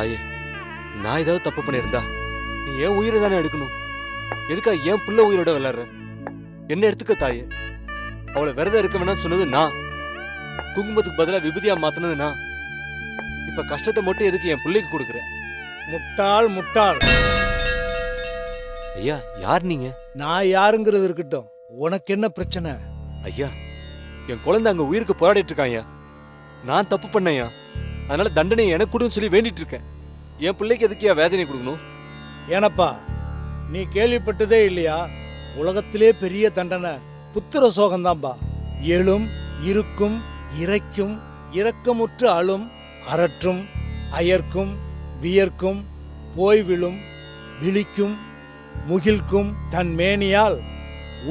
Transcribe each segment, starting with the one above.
தாயே, நான் ஏதாவது தப்பு பண்ணியிருந்தா நீ ஏன் உயிரை தானே எடுக்கணும்? எதுக்கா ஏன் புள்ள உயிரோட விளையாடுற? என்ன எடுத்துக்க தாயே. அவளை விரதம் இருக்க வேணாம்னு சொன்னது நான், குங்குமத்துக்கு பதிலா விபூதியா மாத்தினது நான். இப்ப கஷ்டத்தை மட்டும் எதுக்கு என் பிள்ளைக்கு கொடுக்குற? முட்டாள் முட்டாள். ஐயா, யார் நீங்க? நான் யாருங்கிறது இருக்கட்டும், உனக்கு என்ன பிரச்சனை? ஐயா, என் குழந்தை அங்க உயிருக்கு போராடிட்டு இருக்கான். நான் தப்பு பண்ணேயா, அதனால தண்டனை எனக்கு கொடுன்னு சொல்லி வேண்டிட்டு இருக்கேன். என் பிள்ளைக்கு எதுக்கு வேதனை கொடுக்கணும்? ஏனப்பா, நீ கேள்விப்பட்டதே இல்லையா? உலகத்திலே பெரிய தண்டனை புத்திர சோகம்தான்பா. எழும் இருக்கும் இறைக்கும் இரக்கமுற்று அழும் அரற்றும் அயர்க்கும் வியர்க்கும் போய் விழும் விழிக்கும் முகில்க்கும் தன் மேனியால்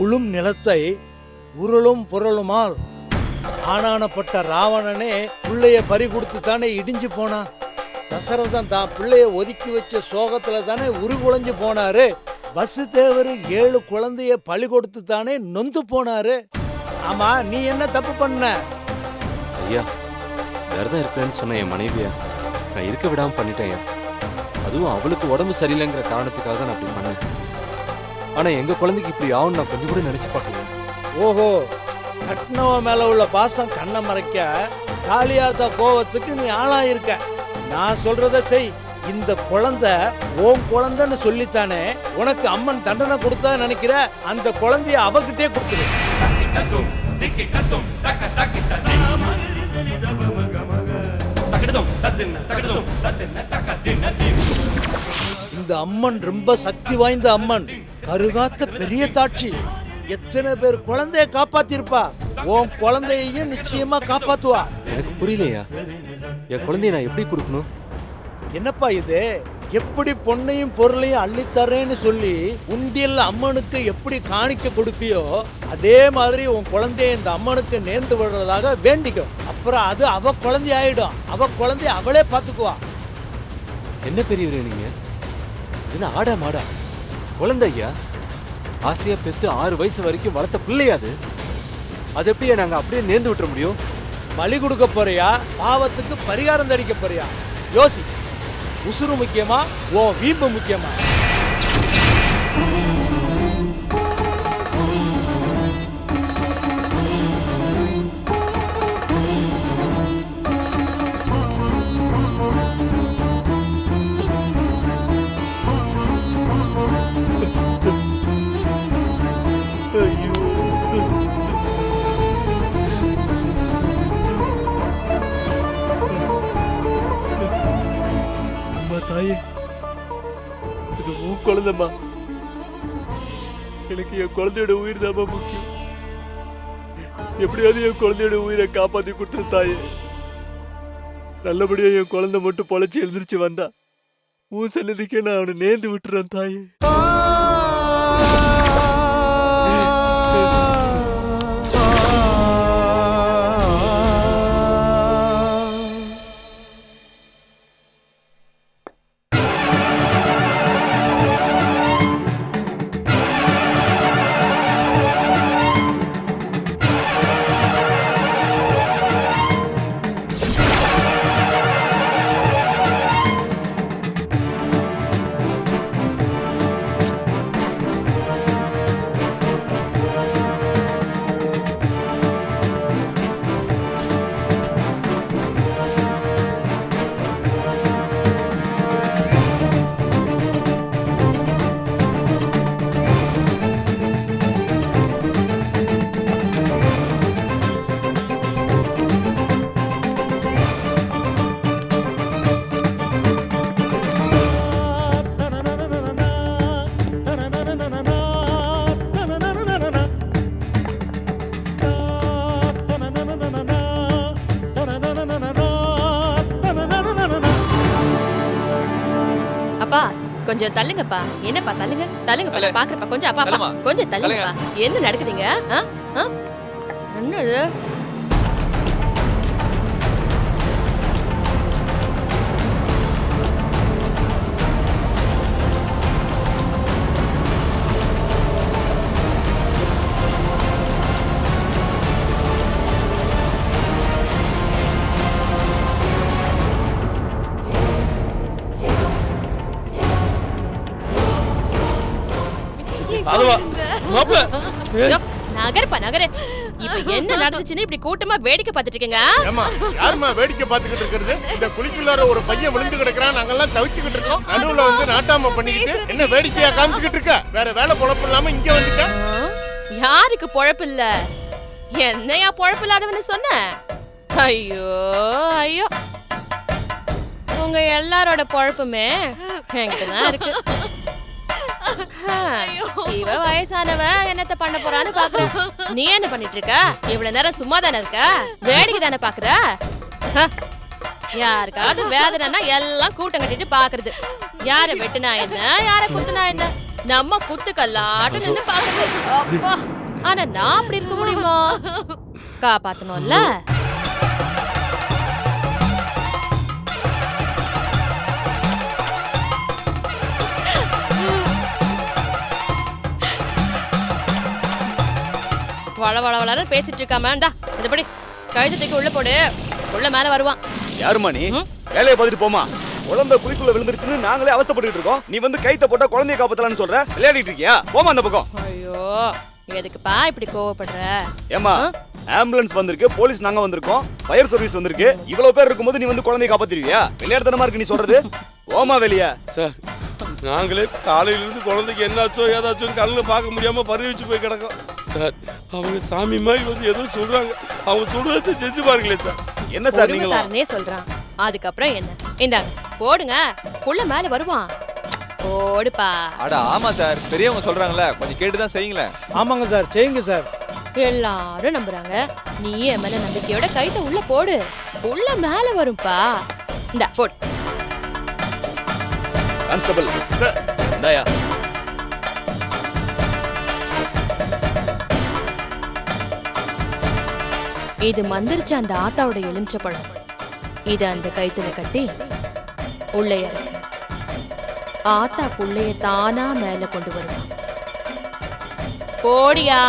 உளும் நிலத்தை உருளும் புரளுமால் ஆனானப்பட்ட ராவணனே பிள்ளைய பறி கொடுத்து தானே இடிஞ்சு போனான். தசரதன் தான் பிள்ளைய ஒதுக்கி வச்ச சோகத்துல தானே உருகுலைஞ்சு போனாரு. வசுதேவர் 7 குழந்தைய பழி கொடுத்து தானே நொந்து போனாரு. ஆமா, நீ என்ன தப்பு பண்ண? ஐயா, விரதம் இருக்கேன்னு சொன்ன என் மனைவிய நான் இருக்க விடாம பண்ணிட்டேன். அதுவும் அவளுக்கு உடம்பு சரியில்லைங்கிற காரணத்துக்காக நான் அப்படி பண்ணேன். ஆனா எங்க குழந்தைக்கு இப்படி ஆகும் நான் கொஞ்சம் கூட நினைச்சு பார்க்கல. ஓஹோ, கட்னவ மேல உள்ள பாசம் கண்ணை மறைக்க காளியாத்தா கோவத்துக்கு நீ ஆளாயிருக்க. நான் சொல்றத செய். இந்த குழந்தை உன் குழந்தைன்னு சொல்லித்தானே உனக்கு அம்மன் தண்டனை கொடுத்தா நினைக்கிற. அந்த குழந்தைய அவகிட்டே கொடுத்துரு. இந்த அம்மன் ரொம்ப சக்தி வாய்ந்த அம்மன், கருகாத்த பெரிய தாட்சி. எத்தனை பேர் குழந்தைய காப்பாத்திருப்பா, உன் குழந்தையையும் நிச்சயமா காப்பாத்துவா. எனக்கு புரியலையா, என் குழந்தைய நான் எப்படி கொடுக்கணும்? என்னப்பா இது? எப்படி பொண்ணையும் பொருளையும் அள்ளித்தரேன்னு சொல்லி உண்டியல்ல அம்மனுக்கு எப்படி காணிக்க கொடுப்பியோ அதே மாதிரி உன் குழந்தைய இந்த அம்மனுக்கு நேர்ந்து விடுறதாக வேண்டிக்கும். அப்புறம் அது அவ குழந்தை ஆயிடும். அவ குழந்தைய அவளே பாத்துக்குவா. என்ன பெரியவரே நீங்க? என்ன ஆடா மாடா குழந்தை ஐயா? ஆசையா பெத்து 6 வயசு வரைக்கும் வளர்த்த பிள்ளையாது. அது எப்படியா நாங்க அப்படியே நேர்ந்து விட்டுற முடியும்? பலி கொடுக்க போறியா, பாவத்துக்கு பரிகாரம் தடிக்க போறியா? யோசி. உசுறு முக்கியமா, ஓ வீம்பு முக்கியமா? தாயே, இது உன் குழந்தைமா. எனக்கு என் குழந்தையோட உயிர் தான் முக்கியம். எப்படியாவது என் குழந்தையோட உயிரை காப்பாத்தி கொடுத்துரு தாயே. நல்லபடியா என் குழந்தை மட்டும் பொழைச்சி எழுந்திருச்சு வந்தா உன் சன்னதிக்கே நான் அவனை நேர்ந்து விட்டுறேன் தாயே. கொஞ்சம் தள்ளுங்கப்பா. என்னப்பா தள்ளுங்க தள்ளுங்கப்பா, நான் பாக்குறப்பா. கொஞ்சம் அப்பா அப்பா கொஞ்சம் தள்ளுங்கப்பா. என்ன நடக்குதுங்க? என்னது? யாதவா மாப்ள ஐயோ, நகருப்பா நகரு. இப்ப என்ன நடந்துச்சுன்னு இப்படி கூட்டமா வேடிக்கை பார்த்துட்டு இருக்கீங்க? ஏமா யாருமா வேடிக்கை பார்த்துக்கிட்டு இருக்கிறது? இந்த குழிக்குள்ளார ஒரு பையன் விழுந்து கிடக்குறான், நாங்கெல்லாம் தவிச்சுக்கிட்டு இருக்கோம். நடுவுல வந்து நாட்டாம பண்ணிக்கிட்டு என்ன வேடிக்கையா காமிச்சுக்கிட்டு இருக்க? வேற வேலை பொழப்பு இல்லாம இங்க வந்துட்ட. யாருக்கு பொழப்பு இல்ல? என்னையா பொழப்பு இல்லாதவன்னு சொன்ன? ஐயோ ஐயோ, உங்க எல்லாரோட பொழப்புமே என்கிட்டதான் இருக்கு. இவ வயசானவ என்னத்த பண்ண போறான்னு பாக்குற. நீ என்ன பண்ணிட்டு இருக்க? இவ்வளவு நேரம் சும்மா தானே இருக்க? வேடிக்கை தானே பாக்குற? யாருக்காவது வேதனைன்னா எல்லாம் கூட்டம் கட்டிட்டு பாக்குறது. யார வெட்டுனா என்ன, யார குத்துனா என்ன, நம்ம குத்து கல்லாட்டு நின்னு பாக்குறது. அப்பா, ஆனா நான் அப்படி இருக்க முடியுமா? காப்பாத்தணும்ல. வள வள வளன்னு பேசிட்டு இருக்காம, இந்தா இதப்படி கழுத்து தூக்கி உள்ள போடு. உள்ள மேல வருவான். யாருமா நீ? வேலையை பார்த்துட்டு போமா. குழந்தை குழிக்குள்ள விழுந்துருச்சுன்னு நாங்களே அவஸ்தைப்பட்டு இருக்கோம். நீ வந்து கைத்த போட்டா குழந்தைய காப்பாத்தலாம்னு சொல்ற. விளையாடிட்டு இருக்கியா? போமா அந்த பக்கம். ஐயோ, எதுக்குப்பா இப்படி கோவப்படுற? ஏமா, ஆம்புலன்ஸ் வந்திருக்கு, போலீஸ் நாங்க வந்திருக்கோம், ஃபயர் சர்வீஸ் வந்திருக்கு. இவ்வளவு பேர் இருக்கும்போது நீ வந்து குழந்தைய காப்பாத்திருவியா? விளையாடுத்தனமா இருக்கு நீ சொல்றது. போமா வெளிய. சார், நாங்களே காலையிலிருந்து குழந்தைக்கு என்னாச்சோ ஏதாச்சும் கண்ணில் பார்க்க முடியாம பரிவிச்சு போய் கிடக்கோம் சார். அவங்க சாமி மாதிரி வந்து ஏதோ சொல்றாங்க, அவங்க சொல்றதை செஞ்சு பாருங்களே சார். என்ன சார் நீங்க நீங்களே சொல்றான். அதுக்கப்புறம் என்ன? இந்தாங்க போடுங்க. புள்ள மேல வருவான். போடுப்பா. அட ஆமா சார், பெரியவங்க சொல்றாங்கல்ல, கொஞ்சம் கேட்டுதான் செய்யுங்களேன். ஆமாங்க சார், செய்யுங்க சார். எல்லாரும் நம்புறாங்க, நீ என் மேல நம்பிக்கையோட கைத்த உள்ள போடு. புள்ள மேல வரும்பா. இந்தா போடு. கான்ஸ்டபிள் இந்தாயா. இது மந்திரிச்ச அந்த ஆத்தாவோட எலுமிச்சை பழம். இத அந்த கைத்துல கட்டி உள்ள இறக்கு. ஆத்தா புள்ளைய தானா மேல கொண்டு வருவான். போடியா.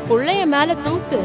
புள்ளைய மேல தூக்கு.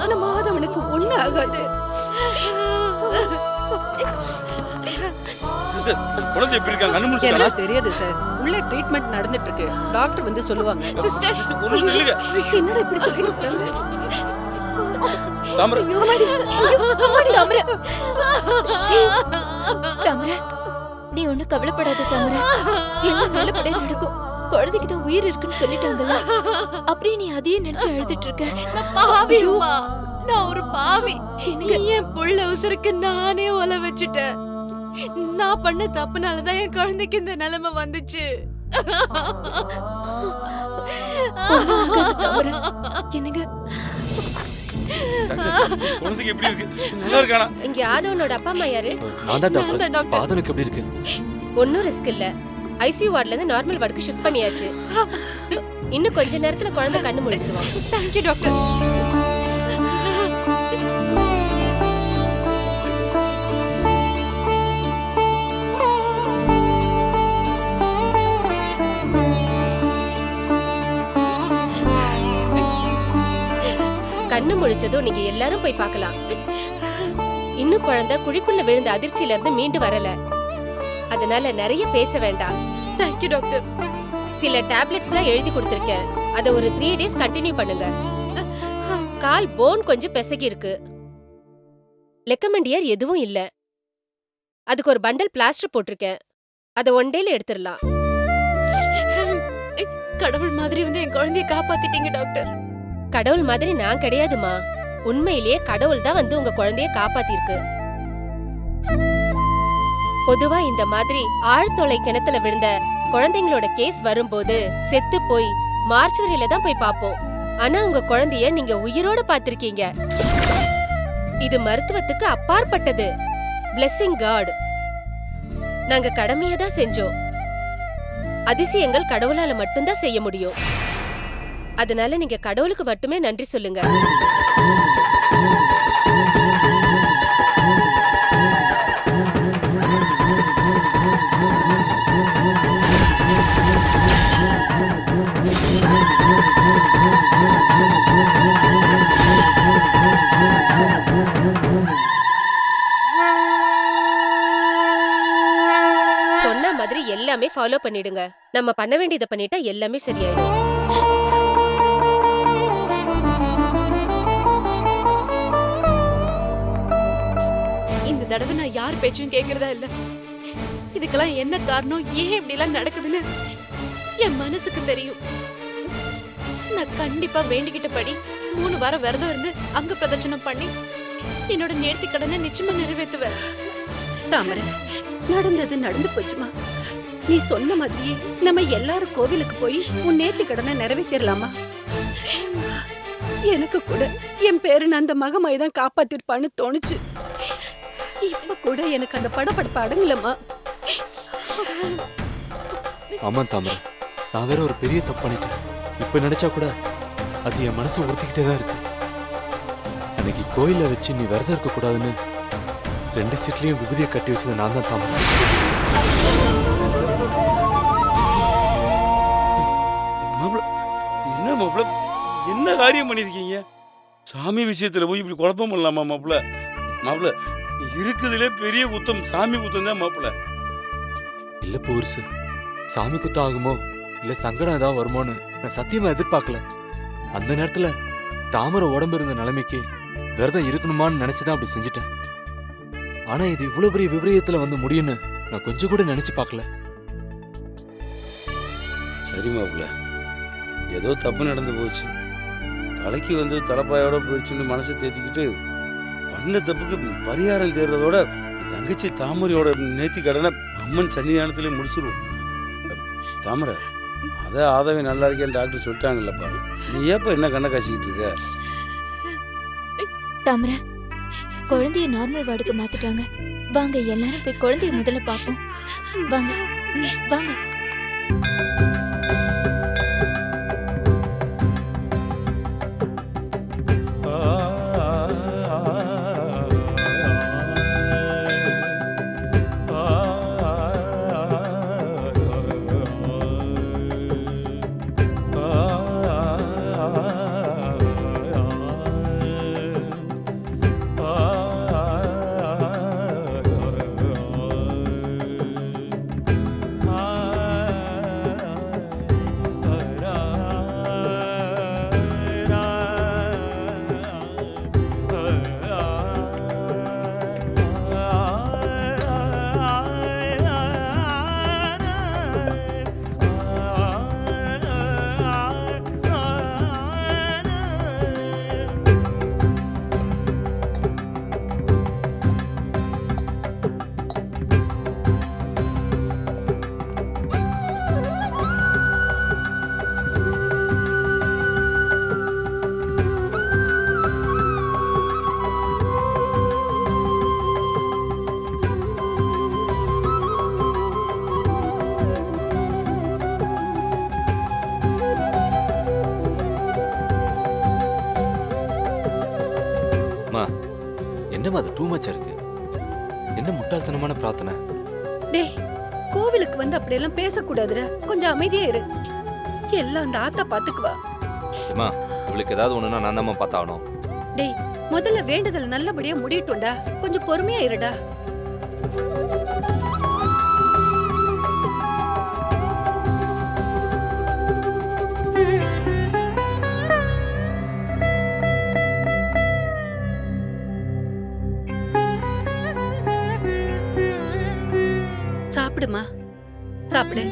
ஆனா மாதவனுக்கு ஒண்ணு ஆகாது. சிஸ்டர், குழந்தை எப்படி இருக்காங்க? கண்ணு முடிச்சுட்டாங்களா? எல்லாம் தெரியாது சார். உள்ள ட்ரீட்மெண்ட் நடந்துட்டு இருக்கு. டாக்டர் வந்து சொல்லுவாங்க. சிஸ்டர் சிஸ்டர், ஒரு நிமிஷம் நில்லுங்க. என்னடா இப்படி சொல்லிட்டு தாமரை, தாமரை, நீ ஒண்ணு கவலைப்படாத தாமரை. எல்லாம் நல்லபடியா நடக்கும். குழந்தைக்கு தான் உயிர் இருக்குன்னு சொல்லிட்டாங்கல்ல, அப்படியே நீ அதையே நினைச்சு அழுதுட்டு இருக்க. நான் ஒரு பாவி. என் புள்ள உசுருக்கு நானே ஒல வச்சுட்டேன். நான் பண்ண தப்புனாலதான் என் குழந்தைக்கு இந்த நிலைமை வந்துச்சு. என்னங்க குழந்தைக்கு எப்படி இருக்கு? நல்லா இருக்கானா? இங்க ஆதவனோட அப்பா அம்மா யாரு? நான் தான் நான் தான் டாக்டர். டாக்டர். பாதனுக்கு எப்படி இருக்கு? ஒன்னும் ரிஸ்க் இல்ல. ஐசியூ வார்ட்ல இருந்து நார்மல் வார்டுக்கு ஷிஃப்ட் பண்ணியாச்சு. இன்னும் கொஞ்ச நேரத்துல குழந்தை கண்ணு முழிச்சிடுவான். Thank you doctor. கண்ணு முழிச்சதும் நீங்க எல்லாரும் போய் பார்க்கலாம். இன்னும் குழந்தை குழிக்குள்ள விழுந்த அதிர்ச்சியில இருந்து மீண்டு வரல. அதனால நிறைய பேச வேண்டாம். Thank you doctor. சில டேப்லெட்ஸ்லாம் எழுதி கொடுத்திருக்கேன். அத ஒரு 3 டேஸ் கண்டினியூ பண்ணுங்க. கால் போன் கொஞ்சம் பிசகி இருக்கு. லெக்கமெண்டியர் எதுவும் இல்ல. அதுக்கு ஒரு பண்டல் பிளாஸ்டர் போட்டிருக்கேன். அத 1 டேல எடுத்துடலாம். கடவுள் மாதிரி வந்து என் குழந்தைய காப்பாத்திட்டீங்க டாக்டர். கடவுள் மாதிரி நான் கிடையாதுமா. உண்மையிலேயே கடவுள் தான் வந்து உங்க குழந்தைய காப்பாத்திருக்கு. பொதுவா இந்த மாதிரி ஆழ்துளை கிணத்துல விழுந்த குழந்தைங்களோட கேஸ் வரும்போது செத்து போய் மார்ச்சுவரியில தான் போய் பாப்போம். ஆனா உங்க குழந்தைய நீங்க உயிரோட பாத்திருக்கீங்க. இது மருத்துவத்துக்கு அப்பாற்பட்டது. Blessing God. நாங்க கடமையை தான் செஞ்சோம். அதிசயங்கள் கடவுளால மட்டும்தான் செய்ய முடியும். அதனால நீங்க கடவுளுக்கு மட்டுமே நன்றி சொல்லுங்க. சொன்ன மாதிரி எல்லாமே ஃபாலோ பண்ணிடுங்க. நம்ம பண்ண வேண்டியதை பண்ணிட்டா எல்லாமே சரியாயிடும். இந்த தடவை நான் யார் பேச்சும் கேக்குறதா இல்ல. இதுக்கெல்லாம் என்ன காரணம், ஏன் இப்படி எல்லாம் நடக்குதுன்னு என் மனசுக்கு தெரியும். நான் கண்டிப்பா வேண்டிக்கிட்டபடி 3 வாரம் விரதம் இருந்து அங்க பிரதட்சணம் பண்ணி என்னோட நேர்த்தி கடனை நிச்சயமா நிறைவேற்றுவேன். தாமரை, நடந்தது நடந்து போச்சுமா. நீ சொன்ன மாதிரியே நம்ம எல்லாரும் கோவிலுக்கு போய் உன் நேர்த்தி கடனை நிறைவேற்றிடலாமா? எனக்கு கூட என் பேரு அந்த மகமாய் தான் காப்பாத்திருப்பான்னு தோணுச்சு. இப்ப கூட எனக்கு அந்த படப்படப்பு அடங்கலமா. ஆமா தாமரை, நான் வேற ஒரு பெரிய தப்பு பண்ணிட்டேன். இப்ப நினைச்சா கூட அது என் மனசை உறுத்திக்கிட்டே தான் இருக்கு. அன்னைக்கு கோயில வச்சு நீ விரதம் இருக்க கூடாதுன்னு 2 சீட்லயும் விபூதியை கட்டி வச்சது நான் தான் தாமரை. மாப்பிள, என்ன மாப்பிள, என்ன காரியம் பண்ணிருக்கீங்க? சாமி விஷயத்துல போய் இப்படி குழப்பம் பண்ணலாமா மாப்பிள? மாப்பிள, இருக்குதுலே பெரிய குத்தம் சாமி குத்தம் தான் மாப்பிள. இல்ல போரிசு, சாமி குத்தம் ஆகுமோ இல்ல சங்கடம் ஏதாவது வருமோன்னு நான் சத்தியமா எதிர்பார்க்கல. அந்த நேரத்துல தாமரை உடம்பு இருந்த நிலைமைக்கு விரதம் இருக்கணுமான்னு நினைச்சுதான் அப்படி செஞ்சுட்டேன். ஆனா இது இவ்வளவு பெரிய விபரீதத்துல வந்து முடியும்னு நான் கொஞ்சம் கூட நினைச்சு பார்க்கல. சரி மாப்பிள, ஏதோ தப்பு நடந்து போச்சு. தலைக்கு வந்து தலைப்பாயோட போயிடுச்சுன்னு மனசை தேத்திக்கிட்டு பண்ண தப்புக்கு பரிகாரம் தேடுறதோட தங்கச்சி தாமரையோட நேர்த்தி கடனை அம்மன் சன்னிதானத்திலே முடிச்சிருவோம். தாமரை, அதை ஆதவே நல்லா இருக்கேன்னு டாக்டர் சொல்லிட்டாங்கல்லப்பா. நீ ஏப்ப என்ன கண்ணை காய்ச்சிக்கிட்டு இருக்க? தாமரை, குழந்தைய நார்மல் வார்டுக்கு மாத்திட்டாங்க. வாங்க எல்லாரும் போய் குழந்தைய முதல்ல பாப்போம். வாங்க வாங்க. அம்மா என்னம்மா அது டூ மச்சா இருக்கு? என்ன முட்டாள்தனமான பிரார்த்தனை? டேய் கோவிலுக்கு வந்து அப்படியெல்லாம் பேசக்கூடாதுடா, கொஞ்சம் அமைதியா இரு. எல்லாம் அந்த ஆத்தா பாத்துக்குவா. அம்மா இவளுக்கு ஏதாவது ஒண்ணுன்னா நான் தான் பார்த்தாகணும். டேய் முதல்ல வேண்டுதல் நல்லபடியா முடியட்டும்டா, கொஞ்சம் பொறுமையா இருடா. சாப்பிடுமா, சாப்பிடு.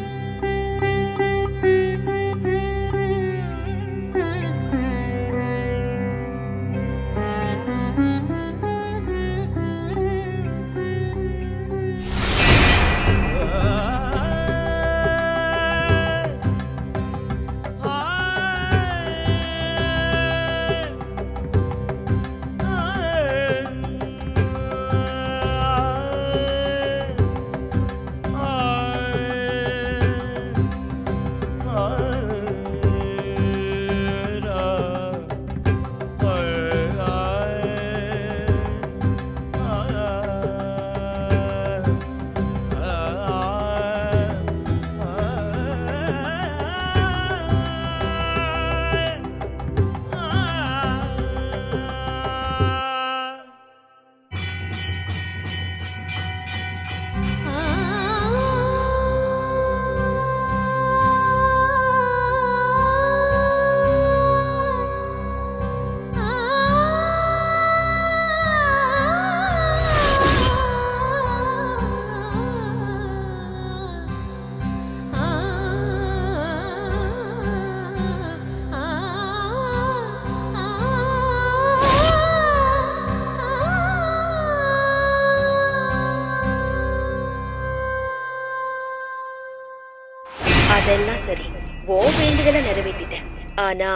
அதெல்லாம் சரி, ஓ வேண்டுதலை நிறைவேற்றிட்டேன். ஆனா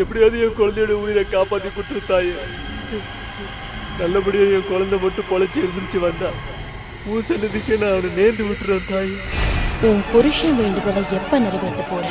எப்படியாவது என் குழந்தையோட உயிரை காப்பாத்தி கொடுத்துருத்தாயே. நல்லபடியா என் குழந்தை மட்டும் பொழைச்சி எழுந்திருச்சு வந்தா உன் சன்னதிக்கு நான் அவனை நேர்ந்து விட்டுறேன் தாயே. உன் புருஷன் வேண்டுதலை எப்ப நிறைவேற்ற போற?